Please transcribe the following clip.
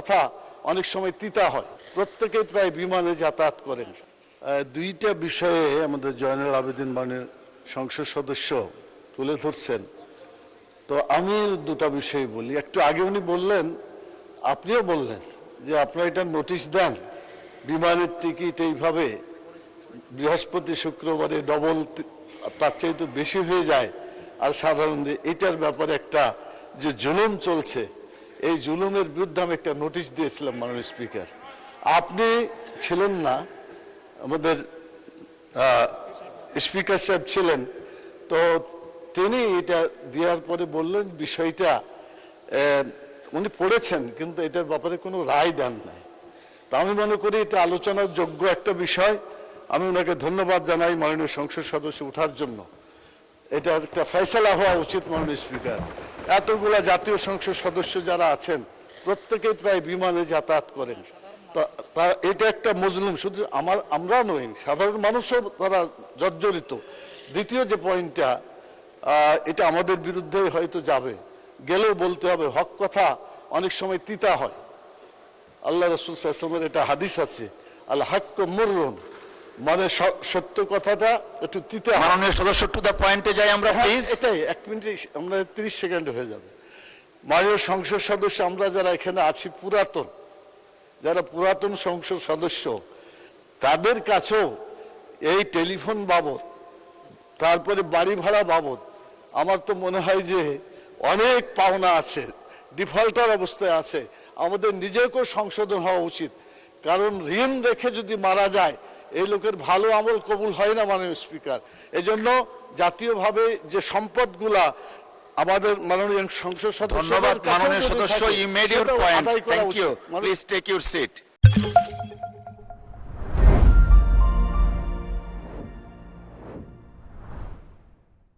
কথা অনেক সময় তিতা হয়। প্রত্যেকেই প্রায় বিমানে যাতায়াত করেন। দুইটা বিষয়ে আমাদের জয়নুল আবেদিন মাননীয় সংসদ সদস্য তুলে ধরছেন, তো আমি দুটা বিষয় বলি। একটু আগে উনি বললেন, আপনিও বললেন যে আপনারা এটা নোটিশ দেন, বিমানের টিকিট এইভাবে বৃহস্পতি শুক্রবারে ডবল, তার চাইতে বেশি হয়ে যায়। আর সাধারণ এটার ব্যাপারে একটা যে জুলুম চলছে, এই জুলুমের বিরুদ্ধে আমি একটা নোটিশ দিয়েছিলাম মাননীয় স্পিকার। আপনি ছিলেন না, আমাদের স্পিকার সাহেব ছিলেন, তো তিনি এটা দেওয়ার পরে বললেন বিষয়টা উনি পড়েছেন কিন্তু এটার ব্যাপারে কোনো রায় দেন নাই। তা আমি মনে করি এটা আলোচনার যোগ্য একটা বিষয়। আমি ওনাকে ধন্যবাদ জানাই মাননীয় সংসদ সদস্য ওঠার জন্য। এটা একটা ফয়সালা হওয়া উচিত মাননীয় স্পিকার। এতগুলা জাতীয় সংসদ সদস্য যারা আছেন প্রত্যেকেই প্রায় বিমানে যাতায়াত করেন, তা এটা একটা মজলুম, শুধু আমরা নই, সাধারণ মানুষও তারা জর্জরিত। দ্বিতীয় যে পয়েন্টটা, এটা আমাদের বিরুদ্ধে হয়তো যাবে, গেলেও বলতে হবে, হক কথা অনেক সময় তিতা হয়। আল্লাহ রাসূল সাল্লাল্লাহু আলাইহি ওয়াসাল্লামের একটা হাদিস আছে, আল হাক্কু মুররুন, মানে সত্য কথাটা একটু তিতা। মাননীয় সদস্য টু দ্য পয়েন্টে যাই আমরা প্লিজ। এটাই 1 মিনিটে, আমরা 30 সেকেন্ড হয়ে যাবে। মাননীয় সংসদ সদস্য আমরা যারা এখানে আছি যারা পুরাতন সংসদ সদস্য, তাদের কাছেও এই টেলিফোন বাবদ, তারপরে বাড়ি ভাড়া বাবদ আমার তো মনে হয় যে অনেক পাওনা আছে, ডিফল্টার অবস্থায় আছে। আমাদের নিজেকেও সংশোধন হওয়া উচিত, কারণ ঋণ রেখে যদি মারা যায় এই লোকের ভালো আমল কবুল হয় না মাননীয় স্পিকার। এজন্য জাতীয়ভাবে যে সম্পদগুলা আমাদের মাননীয় সংসদ সদস্য, ধন্যবাদ মাননীয় সদস্য, you made your point, thank you, please take your seat.